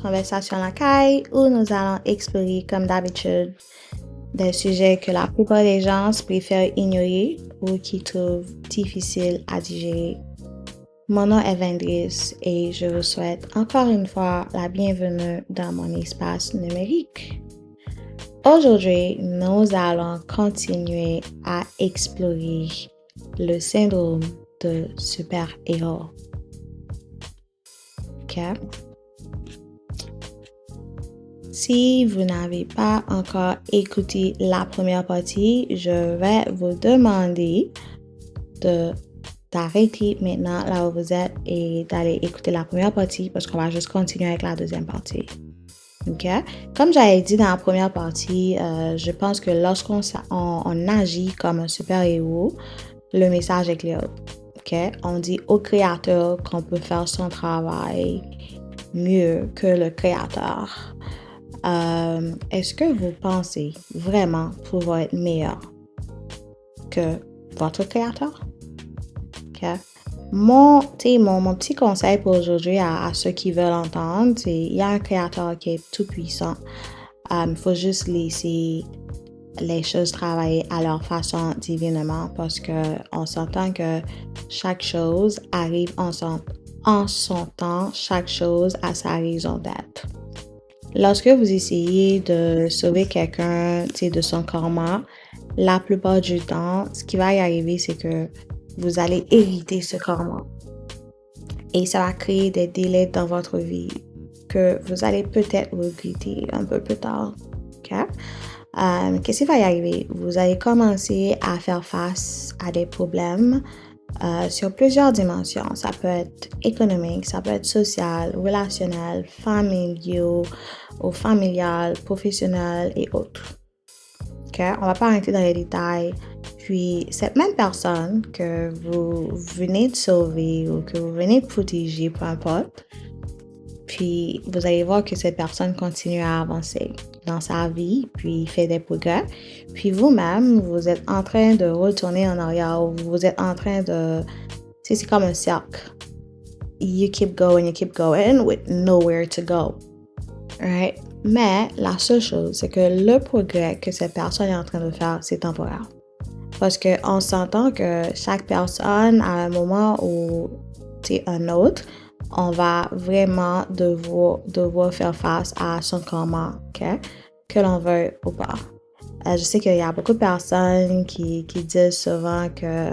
conversation la caille où nous allons explorer, comme d'habitude, des sujets que la plupart des gens préfèrent ignorer ou qui trouvent difficiles à digérer. Mon nom est Vendris et je vous souhaite encore une fois la bienvenue dans mon espace numérique. Aujourd'hui, nous allons continuer à explorer le syndrome de super-héros. OK? Si vous n'avez pas encore écouté la première partie, je vais vous demander d'arrêter maintenant là où vous êtes et d'aller écouter la première partie parce qu'on va juste continuer avec la deuxième partie. OK? Comme j'avais dit dans la première partie, je pense que lorsqu'on agit comme un super-héros, le message est clair. OK? On dit au créateur qu'on peut faire son travail mieux que le créateur. Est-ce que vous pensez vraiment pouvoir être meilleur que votre créateur? OK? Mon petit conseil pour aujourd'hui à ceux qui veulent entendre, c'est il y a un créateur qui est tout puissant. Il faut juste laisser les choses travailler à leur façon divinement parce qu'on s'entend que chaque chose arrive en son temps, chaque chose a sa raison d'être. Lorsque vous essayez de sauver quelqu'un de son karma, la plupart du temps, ce qui va y arriver, c'est que vous allez éviter ce karma. Et ça va créer des délais dans votre vie que vous allez peut-être regretter un peu plus tard. Okay? Qu'est-ce qui va y arriver? Vous allez commencer à faire face à des problèmes sur plusieurs dimensions. Ça peut être économique, ça peut être social, relationnel, familial, professionnel et autres. Okay? On va pas rentrer dans les détails. Puis, cette même personne que vous venez de sauver ou que vous venez de protéger, peu importe, puis vous allez voir que cette personne continue à avancer dans sa vie, puis fait des progrès. Puis vous-même, vous êtes en train de retourner en arrière ou vous êtes en train de... C'est comme un cercle. You keep going with nowhere to go. Right? Mais la seule chose, c'est que le progrès que cette personne est en train de faire, c'est temporaire. Parce qu'on s'entend que chaque personne, à un moment ou un autre, on va vraiment devoir faire face à son karma, okay? Que l'on veuille ou pas. Je sais qu'il y a beaucoup de personnes qui disent souvent que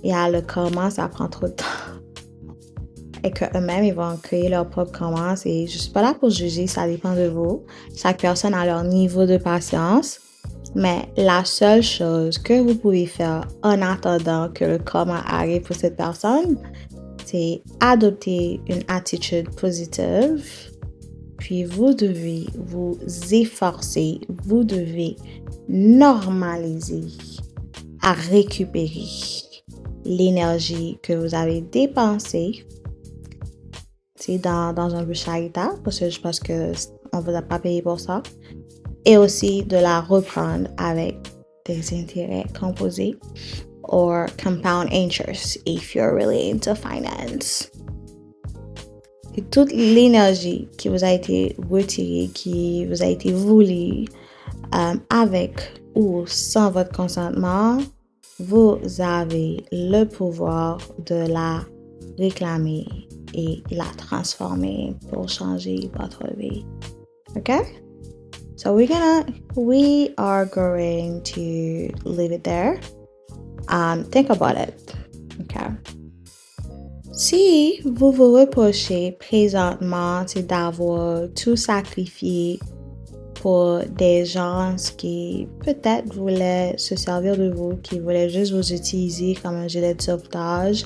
le karma, ça prend trop de temps. Et qu'eux-mêmes, ils vont créer leur propre karma. Je ne suis pas là pour juger, ça dépend de vous. Chaque personne a leur niveau de patience. Mais la seule chose que vous pouvez faire en attendant que le karma arrive pour cette personne, c'est adopter une attitude positive. Puis vous devez vous efforcer, vous devez normaliser à récupérer l'énergie que vous avez dépensée dans un but charitaire, parce que je pense qu'on ne vous a pas payé pour ça. Et aussi de la reprendre avec des intérêts composés or compound interest if you're really into finance. Et toute l'énergie qui vous a été retirée, qui vous a été volée avec ou sans votre consentement, vous avez le pouvoir de la réclamer et la transformer pour changer votre vie. OK? So we are going to leave it there. Think about it. Okay. Si vous vous reprochez présentement d'avoir tout sacrifié pour des gens qui peut-être voulaient se servir de vous, qui voulaient juste vous utiliser comme un gilet de sauvetage,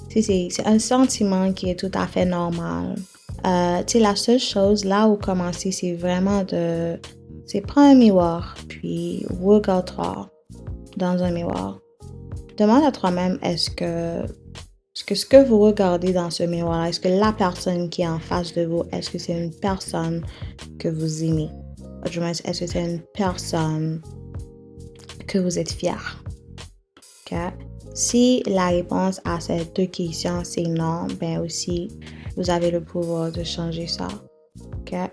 c'est un sentiment qui est tout à fait normal. La seule chose là où commencer, c'est vraiment c'est prendre un miroir, puis regarde-toi dans un miroir. Demande à toi-même, est-ce que ce que vous regardez dans ce miroir, est-ce que la personne qui est en face de vous, est-ce que c'est une personne que vous aimez? Du moins, est-ce que c'est une personne que vous êtes fier? Okay? Si la réponse à ces deux questions, c'est non, ben aussi, vous avez le pouvoir de changer ça. OK?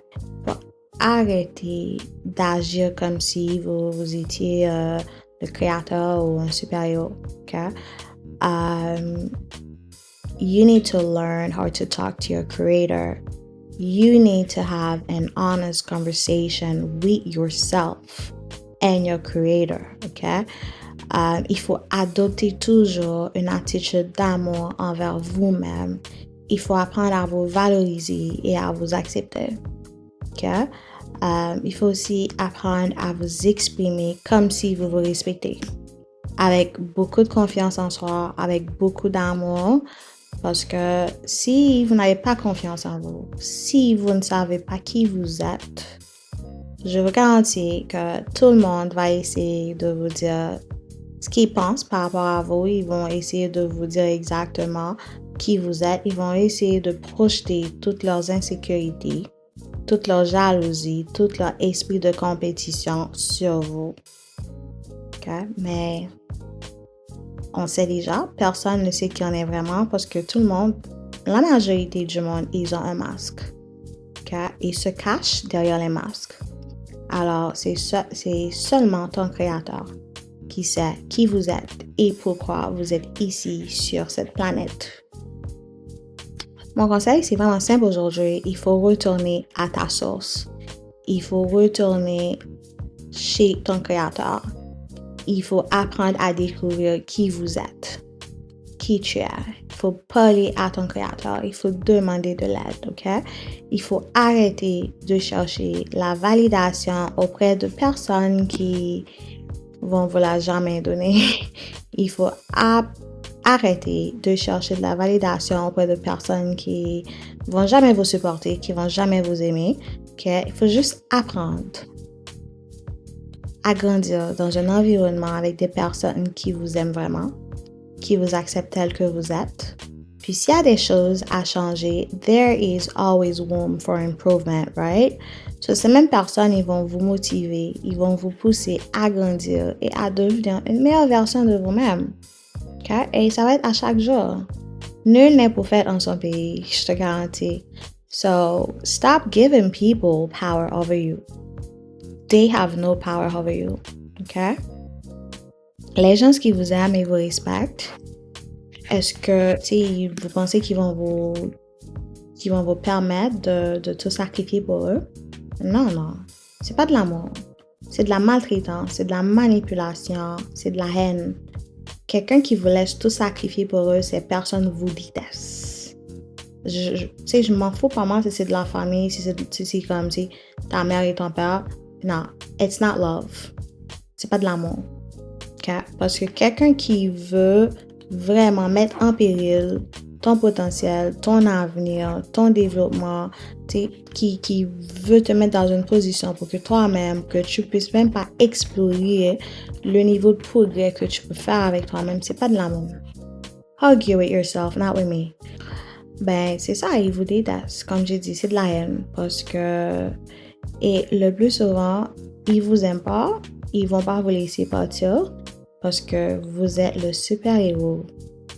Faut arrêter d'agir comme si vous étiez le créateur ou un super-héros. OK? You need to learn how to talk to your creator. You need to have an honest conversation with yourself and your creator, ok? Il faut adopter toujours une attitude d'amour envers vous-même. Il faut apprendre à vous valoriser et à vous accepter, ok? Il faut aussi apprendre à vous exprimer comme si vous vous respectez. Avec beaucoup de confiance en soi, avec beaucoup d'amour. Parce que si vous n'avez pas confiance en vous, si vous ne savez pas qui vous êtes, je vous garantis que tout le monde va essayer de vous dire ce qu'ils pensent par rapport à vous. Ils vont essayer de vous dire exactement qui vous êtes. Ils vont essayer de projeter toutes leurs insécurités, toute leur jalousie, tout leur esprit de compétition sur vous. Okay? Mais on sait déjà, personne ne sait qui on est vraiment parce que tout le monde, la majorité du monde, ils ont un masque. Okay? Ils se cachent derrière les masques. Alors, c'est seulement ton créateur qui sait qui vous êtes et pourquoi vous êtes ici sur cette planète. Mon conseil, c'est vraiment simple aujourd'hui. Il faut retourner à ta source. Il faut retourner chez ton créateur. Il faut apprendre à découvrir qui vous êtes, qui tu es. Il faut parler à ton créateur. Il faut demander de l'aide, ok? Il faut arrêter de chercher la validation auprès de personnes qui vont vous la jamais donner. Il faut arrêter de chercher de la validation auprès de personnes qui vont jamais vous supporter, qui vont jamais vous aimer, ok? Il faut juste apprendre à grandir dans un environnement avec des personnes qui vous aiment vraiment, qui vous acceptent tel que vous êtes. Puis s'il y a des choses à changer, there is always room for improvement, right? So, ces mêmes personnes, ils vont vous motiver, ils vont vous pousser à grandir et à devenir une meilleure version de vous-même. Okay? Et ça va être à chaque jour. Nul n'est prophète en son pays, je te garantis. So, stop giving people power over you. They have no power over you. OK? Les gens qui vous aiment et vous respectent, est-ce que, vous pensez qu'ils vont vous permettre de tout sacrifier pour eux? Non. C'est pas de l'amour. C'est de la maltraitance, c'est de la manipulation, c'est de la haine. Quelqu'un qui vous laisse tout sacrifier pour eux, ces personnes vous détestent. Je m'en fous pas mal si c'est de la famille, si c'est comme si ta mère et ton père. Non, it's not love. C'est pas de l'amour. Okay? Parce que quelqu'un qui veut vraiment mettre en péril ton potentiel, ton avenir, ton développement, qui veut te mettre dans une position pour que toi-même, que tu puisses même pas explorer le niveau de progrès que tu peux faire avec toi-même, c'est pas de l'amour. Argue with yourself, not with me. Ben, c'est ça, ils vous détestent. Comme j'ai dit, c'est de la haine. Parce que et le plus souvent, ils vous aiment pas, ils vont pas vous laisser partir parce que vous êtes le super-héros,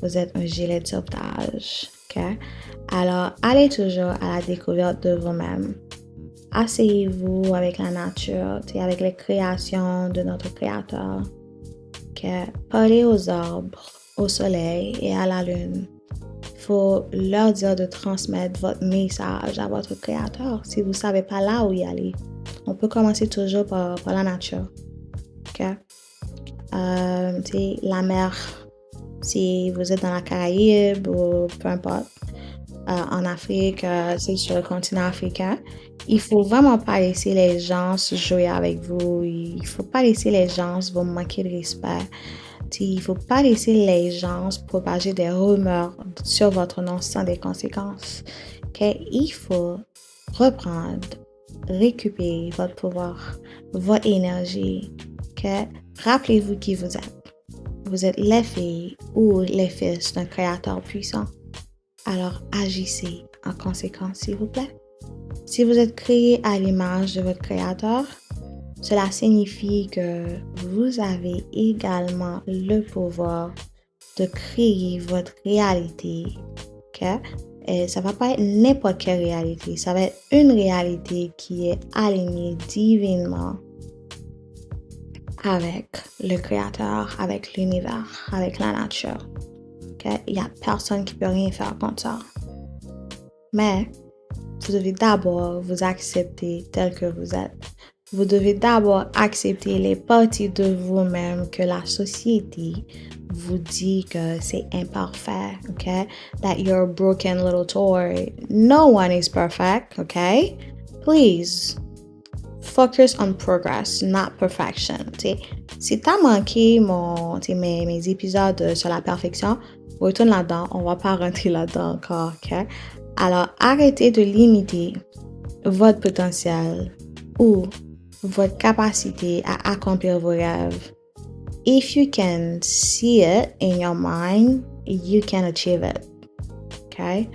vous êtes un gilet de sauvetage, ok? Alors, allez toujours à la découverte de vous-même. Asseyez-vous avec la nature, avec les créations de notre créateur, ok? Parlez aux arbres, au soleil et à la lune. Il faut leur dire de transmettre votre message à votre créateur. Si vous ne savez pas là où y aller, on peut commencer toujours par la nature. Okay? La mer, si vous êtes dans la Caraïbe ou peu importe, en Afrique, c'est sur le continent africain, il faut vraiment pas laisser les gens jouer avec vous. Il faut pas laisser les gens vous manquer de respect. Il ne faut pas laisser les gens propager des rumeurs sur votre nom sans des conséquences. Okay? Il faut reprendre, récupérer votre pouvoir, votre énergie. Okay? Rappelez-vous qui vous êtes. Vous êtes les filles ou les fils d'un créateur puissant. Alors agissez en conséquence, s'il vous plaît. Si vous êtes créé à l'image de votre créateur, cela signifie que vous avez également le pouvoir de créer votre réalité. Okay? Et ça va pas être n'importe quelle réalité. Ça va être une réalité qui est alignée divinement avec le Créateur, avec l'univers, avec la nature. Okay? Il n'y a personne qui peut rien faire contre ça. Mais vous devez d'abord vous accepter tel que vous êtes. Vous devez d'abord accepter les parties de vous-même que la société vous dit que c'est imparfait, okay? That you're a broken little toy. No one is perfect, okay? Please, focus on progress, not perfection. T'sais, si t'as manqué mes épisodes sur la perfection, retourne là-dedans. On va pas rentrer là-dedans encore, ok? Alors, arrêtez de limiter votre potentiel ou votre capacité à accomplir vos rêves. If you can see it in your mind, you can achieve it. Okay?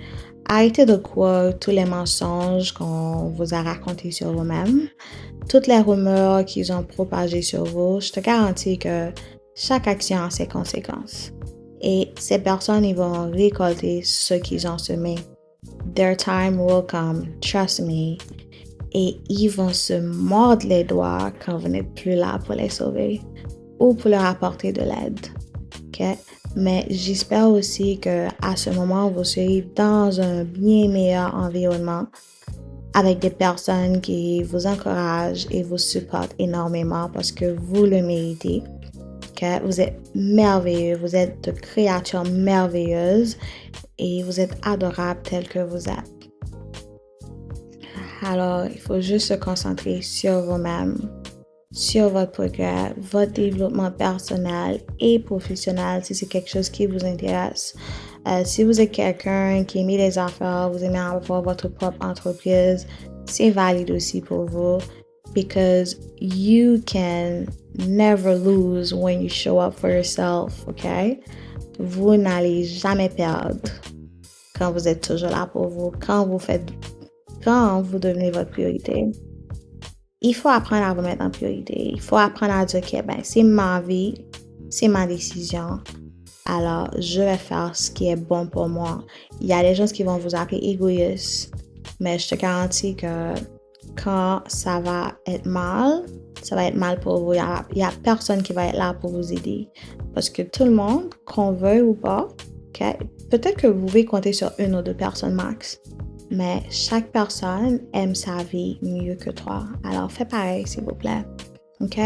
Arrêtez de croire tous les mensonges qu'on vous a racontés sur vous-même, toutes les rumeurs qu'ils ont propagées sur vous. Je te garantis que chaque action a ses conséquences. Et ces personnes, ils vont récolter ce qu'ils ont semé. Their time will come, trust me. Et ils vont se mordre les doigts quand vous n'êtes plus là pour les sauver ou pour leur apporter de l'aide. Okay? Mais j'espère aussi qu'à ce moment, vous serez dans un bien meilleur environnement avec des personnes qui vous encouragent et vous supportent énormément parce que vous le méritez. Okay? Vous êtes merveilleux, vous êtes de créatures merveilleuses et vous êtes adorables tels que vous êtes. Alors, il faut juste se concentrer sur vous-même, sur votre progrès, votre développement personnel et professionnel si c'est quelque chose qui vous intéresse. Si vous êtes quelqu'un qui aime les affaires, vous aimez avoir votre propre entreprise, c'est valide aussi pour vous because you can never lose when you show up for yourself, okay? Vous n'allez jamais perdre quand vous êtes toujours là pour vous, quand vous devenez votre priorité. Il faut apprendre à vous mettre en priorité. Il faut apprendre à dire que c'est ma vie, c'est ma décision. Alors, je vais faire ce qui est bon pour moi. Il y a des gens qui vont vous appeler égoïste, mais je te garantis que quand ça va être mal pour vous. Il y a personne qui va être là pour vous aider. Parce que tout le monde, qu'on veuille ou pas, okay, peut-être que vous pouvez compter sur une ou deux personnes max. Mais chaque personne aime sa vie mieux que toi. Alors, fais pareil, s'il vous plaît. OK?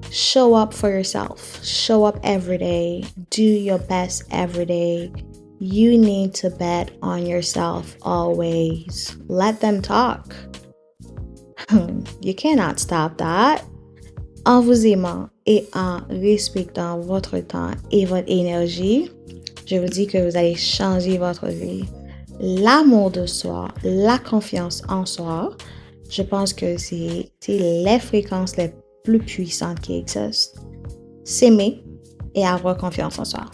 Show up for yourself. Show up every day. Do your best every day. You need to bet on yourself always. Let them talk. You cannot stop that. En vous aimant et en respectant votre temps et votre énergie, je vous dis que vous allez changer votre vie. L'amour de soi, la confiance en soi, je pense que c'est les fréquences les plus puissantes qui existent. S'aimer et avoir confiance en soi.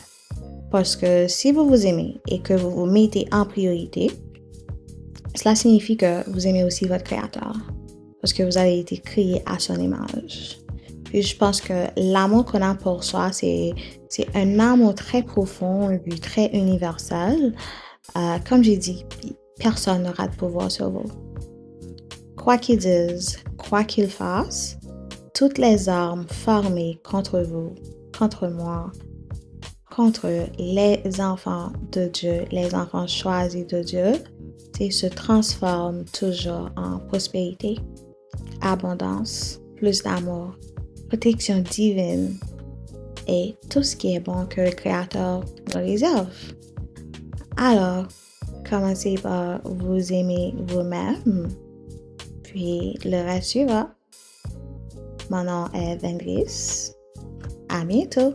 Parce que si vous vous aimez et que vous vous mettez en priorité, cela signifie que vous aimez aussi votre créateur. Parce que vous avez été créé à son image. Puis je pense que l'amour qu'on a pour soi, c'est un amour très profond et puis très universel. Comme j'ai dit, personne n'aura de pouvoir sur vous. Quoi qu'ils disent, quoi qu'ils fassent, toutes les armes formées contre vous, contre moi, contre les enfants de Dieu, les enfants choisis de Dieu, se transforment toujours en prospérité, abondance, plus d'amour, protection divine et tout ce qui est bon que le Créateur nous réserve. Alors, commencez par vous aimer vous-même, puis le reste suivra. Mon nom est Vendris. À bientôt!